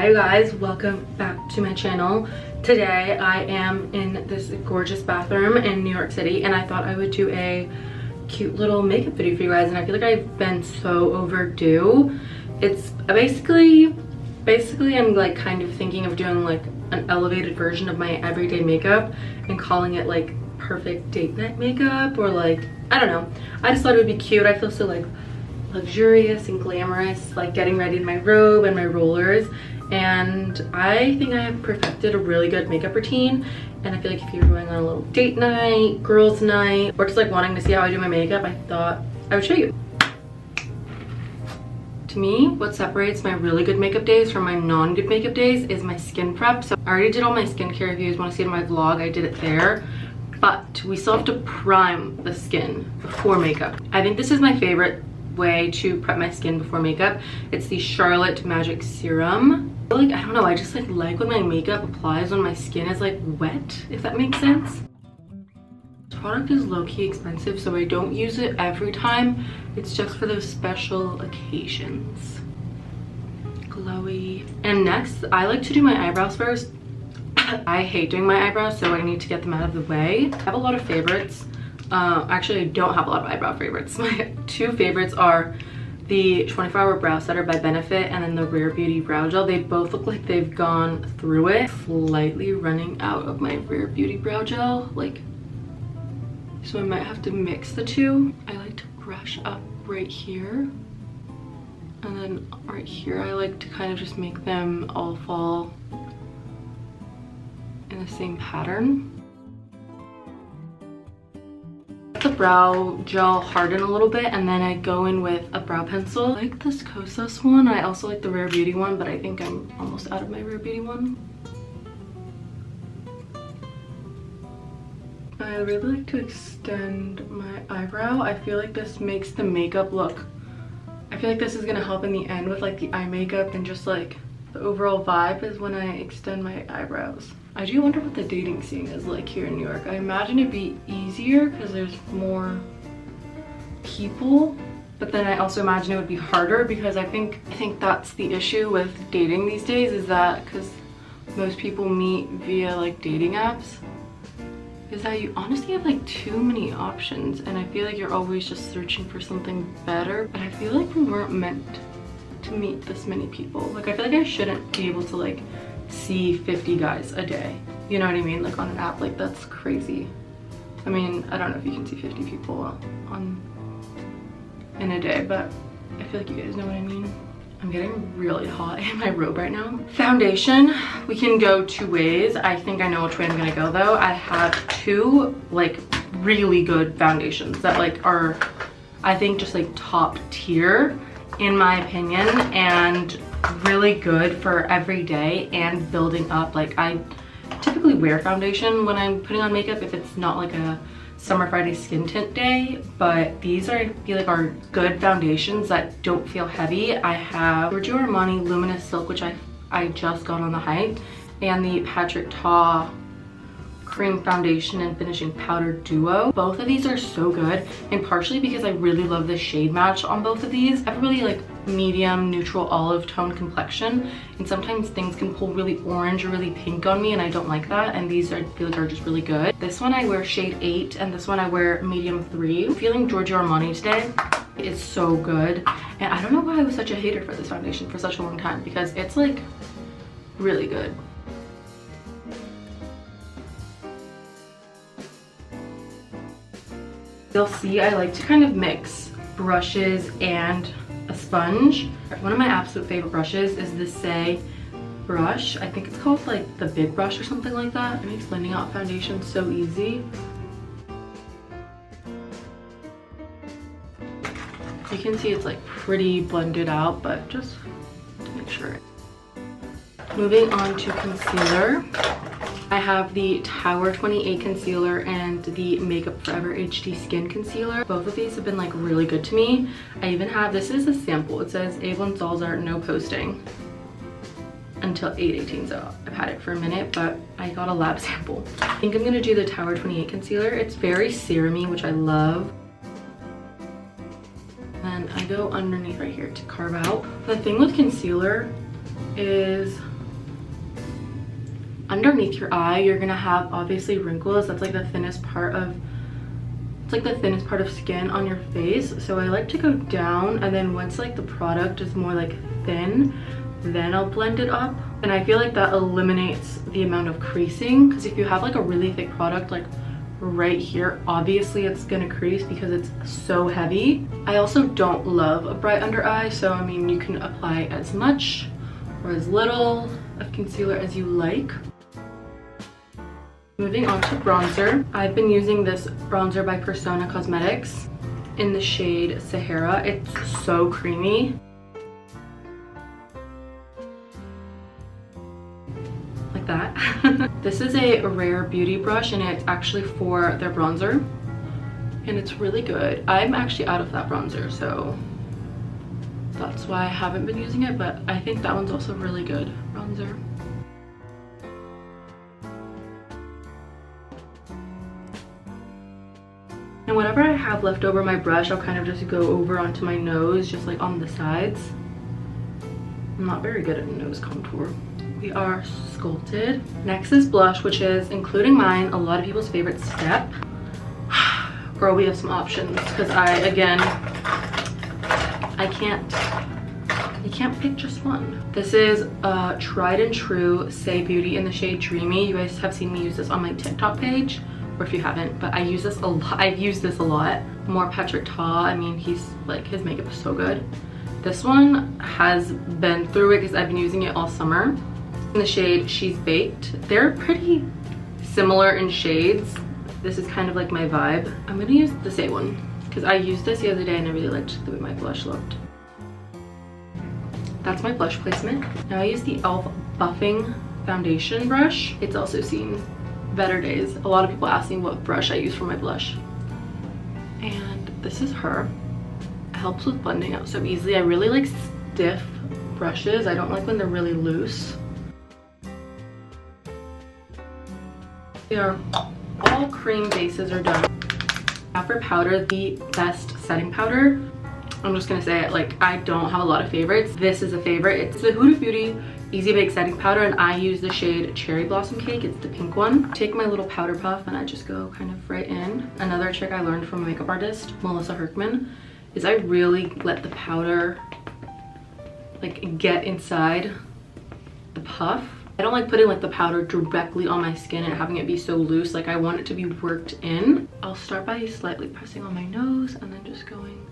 Hi guys, welcome back to my channel. Today I am in this gorgeous bathroom in New York City and I thought I would do a cute little makeup video for you guys, and I feel like I've been so overdue. It's basically I'm like kind of thinking of doing like an elevated version of my everyday makeup and calling it like perfect date night makeup, or like, I don't know. I just thought it would be cute. I feel so like luxurious and glamorous, like getting ready in my robe and my rollers, and I think I have perfected a really good makeup routine. And I feel like if you're going on a little date night, girls night, or just like wanting to see how I do my makeup, I thought I would show you. To me, what separates my really good makeup days from my non-good makeup days is my skin prep. So I already did all my skincare. If you guys want to see it in my vlog, I did it there. But we still have to prime the skin before makeup. I think this is my favorite way to prep my skin before makeup. It's the Charlotte Magic Serum. Like, I don't know, I just like when my makeup applies when my skin is like wet, if that makes sense. This product is low-key expensive, so I don't use it every time. It's just for those special occasions. Glowy. And next, I like to do my eyebrows first. I hate doing my eyebrows, so I need to get them out of the way. I have a lot of favorites. Actually, I don't have a lot of eyebrow favorites. My two favorites are the 24-Hour Brow Setter by Benefit and then the Rare Beauty Brow Gel. They both look like they've gone through it. Slightly running out of my Rare Beauty Brow Gel, like, so I might have to mix the two. I like to brush up right here, and then right here I like to kind of just make them all fall in the same pattern. The brow gel harden a little bit, and then I go in with a brow pencil. I like this Kosas one. I also like the Rare Beauty one, but I think I'm almost out of my Rare Beauty one. I really like to extend my eyebrow. I feel like this makes the makeup look, I feel like this is gonna help in the end with like the eye makeup, and just like the overall vibe is when I extend my eyebrows. I do wonder what the dating scene is like here in New York. I imagine it'd be easier because there's more people, but then I also imagine it would be harder because I think that's the issue with dating these days, is that because most people meet via like dating apps, is that you honestly have like too many options, and I feel like you're always just searching for something better. But I feel like we weren't meant to meet this many people. Like, I feel like I shouldn't be able to like see 50 guys a day, you know what I mean? Like on an app, like that's crazy. I mean, I don't know if you can see 50 people in a day, but I feel like you guys know what I mean. I'm getting really hot in my robe right now. Foundation, we can go two ways. I think I know which way I'm gonna go though. I have two like really good foundations that like are, I think, just like top tier in my opinion, and really good for every day and building up. Like, I typically wear foundation when I'm putting on makeup if it's not like a Summer Friday skin tint day, but these are, I feel like, are good foundations that don't feel heavy. I have Giorgio Armani Luminous Silk, which I just got on the hype, and the Patrick Ta Cream Foundation and Finishing Powder Duo. Both of these are so good, and partially because I really love the shade match on both of these. I have a really like medium neutral olive tone complexion, and sometimes things can pull really orange or really pink on me, and I don't like that, and these I feel like are just really good. This one I wear shade 8, and this one I wear medium 3. I'm feeling Giorgio Armani today. It's so good, and I don't know why I was such a hater for this foundation for such a long time, because it's like really good. You'll see I like to kind of mix brushes and a sponge. One of my absolute favorite brushes is the Saie brush. I think it's called like the Big Brush or something like that. It makes blending out foundation so easy. You can see it's like pretty blended out, but just to make sure. Moving on to concealer. I have the Tower 28 concealer and the Makeup Forever HD Skin Concealer. Both of these have been like really good to me. I even have, this is a sample. It says Avon Zalzar no posting until 8/18, so I've had it for a minute, but I got a lab sample. I think I'm gonna do the Tower 28 concealer. It's very serumy, which I love. And I go underneath right here to carve out. The thing with concealer is underneath your eye, you're gonna have obviously wrinkles. That's like the thinnest part of, it's like the thinnest part of skin on your face. So I like to go down, and then once like the product is more like thin, then I'll blend it up. And I feel like that eliminates the amount of creasing, because if you have like a really thick product like right here, obviously it's gonna crease because it's so heavy. I also don't love a bright under eye, so I mean, you can apply as much or as little of concealer as you like. Moving on to bronzer, I've been using this bronzer by Persona Cosmetics in the shade Sahara. It's so creamy. Like that. This is a Rare Beauty brush, and it's actually for their bronzer, and it's really good. I'm actually out of that bronzer, so that's why I haven't been using it, but I think that one's also really good bronzer. And whatever I have left over my brush, I'll kind of just go over onto my nose, just like on the sides. I'm not very good at nose contour. We are sculpted. Next is blush, which is, including mine, a lot of people's favorite step. Girl, we have some options, because I can't pick just one. This is a tried and true Saie Beauty in the shade Dreamy. You guys have seen me use this on my TikTok page, or if you haven't, but I use this a lot. I've used this a lot. More Patrick Ta, I mean, he's like, his makeup is so good. This one has been through it because I've been using it all summer. In the shade She's Baked. They're pretty similar in shades. This is kind of like my vibe. I'm gonna use the Saie one because I used this the other day and I really liked the way my blush looked. That's my blush placement. Now I use the e.l.f. Buffing Foundation brush. It's also seen better days. A lot of people ask me what brush I use for my blush. And this is her. It helps with blending out so easily. I really like stiff brushes. I don't like when they're really loose. They are all cream bases are done. Now for powder, the best setting powder. I'm just gonna say it, like, I don't have a lot of favorites. This is a favorite. It's the Huda Beauty Easy Bake Setting Powder, and I use the shade Cherry Blossom Cake. It's the pink one. Take my little powder puff and I just go kind of right in. Another trick I learned from a makeup artist, Melissa Herkman, is I really let the powder like get inside the puff. I don't like putting like the powder directly on my skin and having it be so loose. Like, I want it to be worked in. I'll start by slightly pressing on my nose and then just going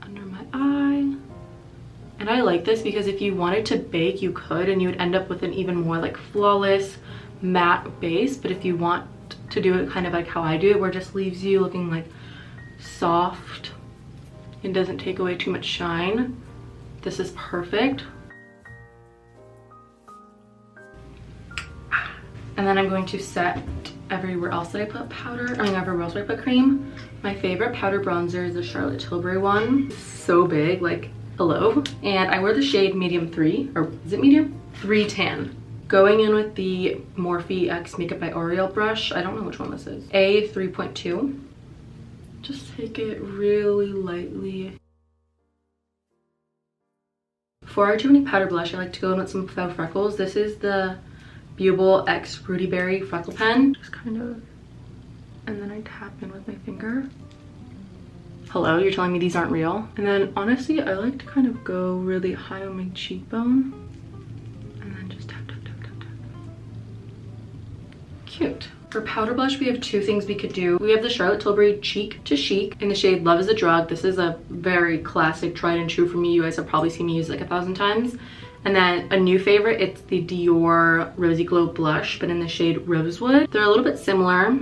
under my eye. And I like this because if you wanted to bake, you could, and you would end up with an even more like flawless matte base. But if you want to do it kind of like how I do it, where it just leaves you looking like soft and doesn't take away too much shine, this is perfect. And then I'm going to set everywhere else that I put powder, everywhere else I put cream. My favorite powder bronzer is the Charlotte Tilbury one. So big, like, hello. And I wear the shade medium 3, or is it medium? 3 tan. Going in with the Morphe X Makeup by L'Oreal brush. I don't know which one this is. A 3.2. Just take it really lightly. Before I do any powder blush, I like to go in with some faux freckles. This is the Buble X Fruity Berry Freckle Pen. Just kind of, and then I tap in with my finger. Hello, you're telling me these aren't real? And then honestly, I like to kind of go really high on my cheekbone. And then just tap, tap, tap, tap, tap. Cute. For powder blush, we have 2 things we could do. We have the Charlotte Tilbury Cheek to Chic in the shade Love is a Drug. This is a very classic, tried and true for me. You guys have probably seen me use it like 1,000 times. And then a new favorite, it's the Dior Rosy Glow Blush, but in the shade Rosewood. They're a little bit similar.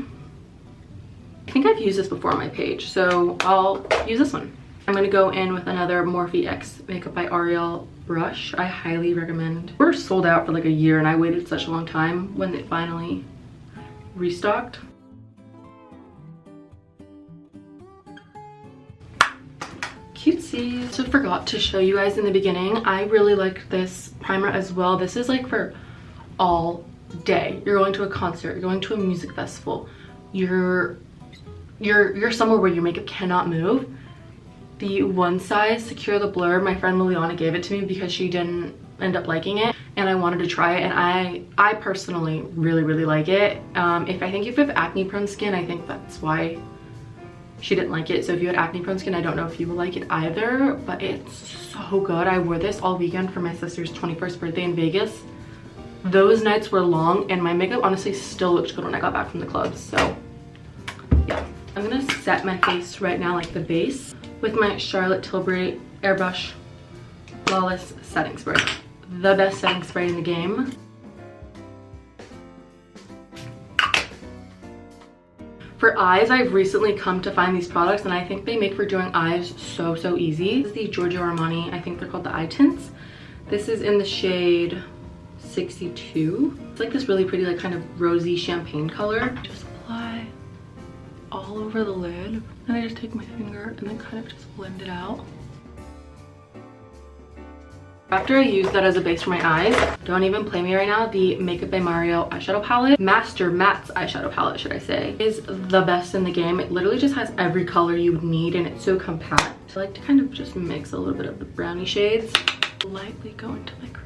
I think I've used this before on my page, so I'll use this one. I'm gonna go in with another Morphe X Makeup by L'Oreal brush. I highly recommend. We're sold out for like a year, and I waited such a long time when it finally restocked. Cutesy. So I forgot to show you guys in the beginning, I really like this primer as well. This is like for all day. You're going to a concert, you're going to a music festival, you're somewhere where your makeup cannot move. The One Size Secure the Blur, my friend Liliana gave it to me because she didn't end up liking it, and I wanted to try it, and I personally really like it. If you have acne prone skin, I think that's why she didn't like it. So if you had acne prone skin, I don't know if you will like it either, but it's so good. I wore this all weekend for my sister's 21st birthday in Vegas. Those nights were long, and my makeup honestly still looked good when I got back from the club. So yeah, I'm gonna set my face right now, like the base, with my Charlotte Tilbury Airbrush Flawless Setting Spray. The best setting spray in the game. For eyes, I've recently come to find these products, and I think they make for doing eyes so easy. This is the Giorgio Armani, I think they're called the eye tints. This is in the shade 62. It's like this really pretty, like kind of rosy champagne color. Just apply all over the lid, and I just take my finger and then kind of just blend it out. After I use that as a base for my eyes, don't even play me right now, the Makeup by Mario eyeshadow palette, Master Matte's eyeshadow palette, should I say, is the best in the game. It literally just has every color you would need, and it's so compact. I like to kind of just mix a little bit of the brownie shades, lightly go into my crease.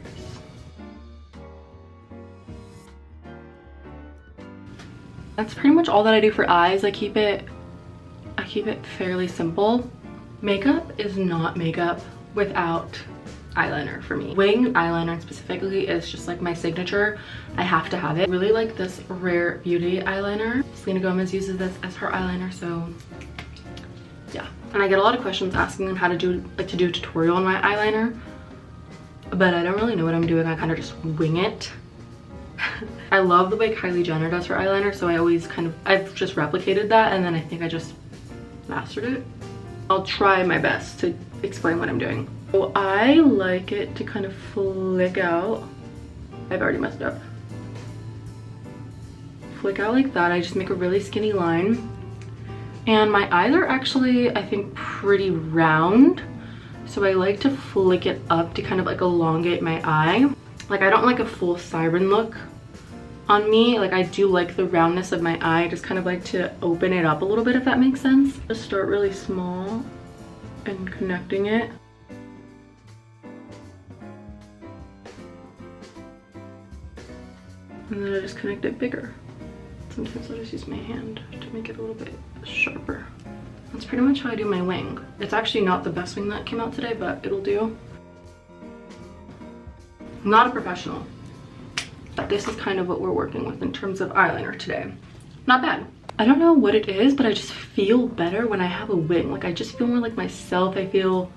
That's pretty much all that I do for eyes. I keep it fairly simple. Makeup is not makeup without eyeliner for me. Wing eyeliner specifically is just like my signature. I have to have it. I really like this Rare Beauty eyeliner. Selena Gomez uses this as her eyeliner, so yeah. And I get a lot of questions asking them how to do a tutorial on my eyeliner, but I don't really know what I'm doing. I kind of just wing it. I love the way Kylie Jenner does her eyeliner, so I've just replicated that, and then I think I just mastered it. I'll try my best to explain what I'm doing. So I like it to kind of flick out. I've already messed up. Flick out like that. I just make a really skinny line. And my eyes are actually, I think, pretty round. So I like to flick it up to kind of like elongate my eye. Like, I don't like a full siren look on me. Like, I do like the roundness of my eye. I just kind of like to open it up a little bit, if that makes sense. Just start really small and connecting it. And then I just connect it bigger. Sometimes I just use my hand to make it a little bit sharper. That's pretty much how I do my wing. It's actually not the best wing that came out today, but it'll do. I'm not a professional, but this is kind of what we're working with in terms of eyeliner today. Not bad. I don't know what it is, but I just feel better when I have a wing. Like, I just feel more like myself. I feel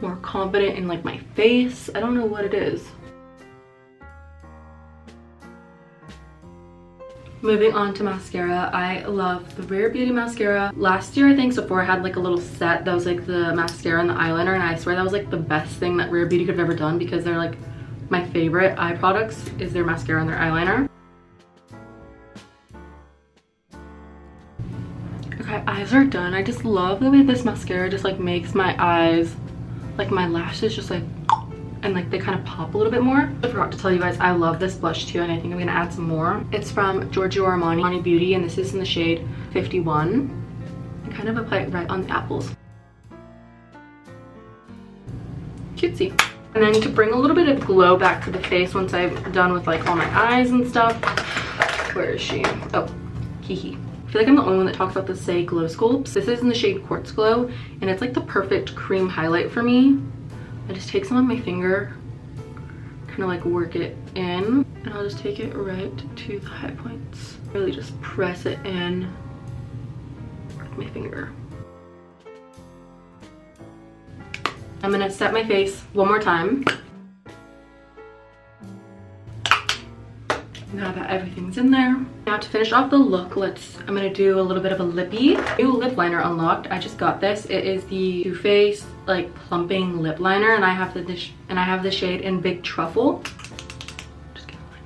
more confident in like my face. I don't know what it is. Moving on to mascara, I love the Rare Beauty mascara. Last year, I think, Sephora had like a little set that was like the mascara and the eyeliner, and I swear that was like the best thing that Rare Beauty could have ever done, because they're like my favorite eye products is their mascara and their eyeliner. Okay, eyes are done. I just love the way this mascara just like makes my eyes, like my lashes just like, and like they kind of pop a little bit more. I forgot to tell you guys, I love this blush too, and I think I'm gonna add some more. It's from Giorgio Armani Beauty, and this is in the shade 51. I kind of apply it right on the apples. Cutesy. And then to bring a little bit of glow back to the face once I'm done with like all my eyes and stuff. Where is she? Oh, hee. I feel like I'm the only one that talks about the Say Glow Sculpts. This is in the shade Quartz Glow, and it's like the perfect cream highlight for me. I just take some on my finger, kind of like work it in, and I'll just take it right to the high points. Really just press it in with my finger. I'm gonna set my face one more time. Now that everything's in there. Now to finish off the look, I'm gonna do a little bit of a lippy. New lip liner unlocked. I just got this. It is the Too Faced like plumping lip liner, and I have the shade in Big Truffle. Just gonna line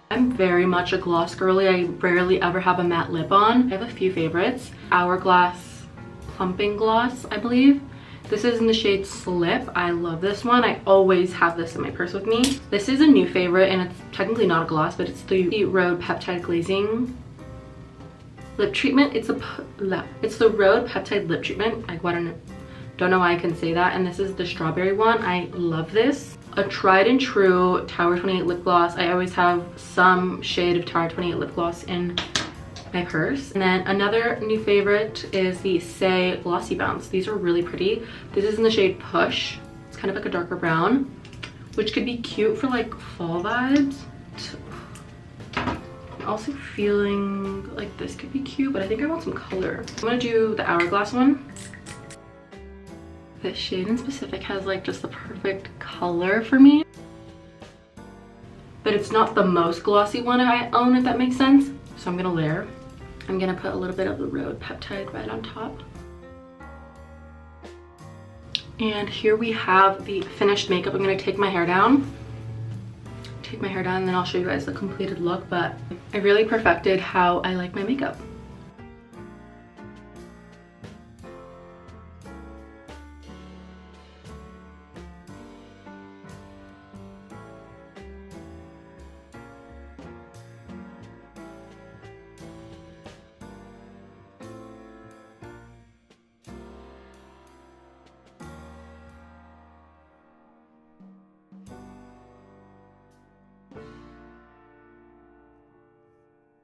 that. I'm very much a gloss girly. I rarely ever have a matte lip on. I have a few favorites. Hourglass Plumping Gloss, I believe. This is in the shade Slip. I love this one. I always have this in my purse with me. This is a new favorite, and it's technically not a gloss, but it's the Rhode Peptide Glazing lip treatment. It's the Rhode Peptide Lip Treatment. I don't know why I can say that. And this is the strawberry one. I love this. A tried and true Tower 28 lip gloss. I always have some shade of Tower 28 lip gloss in my purse. And then another new favorite is the Saie Glossy Bounce. These are really pretty. This is in the shade Push. It's kind of like a darker brown, which could be cute for like fall vibes. I'm also feeling like this could be cute, but I think I want some color. I'm gonna do the Hourglass one. This shade in specific has like just the perfect color for me, but it's not the most glossy one I own, if that makes sense. So I'm gonna layer. I'm gonna put a little bit of the Rhode Peptide right on top. And here we have the finished makeup. I'm gonna take my hair down. And then I'll show you guys the completed look, but I really perfected how I like my makeup.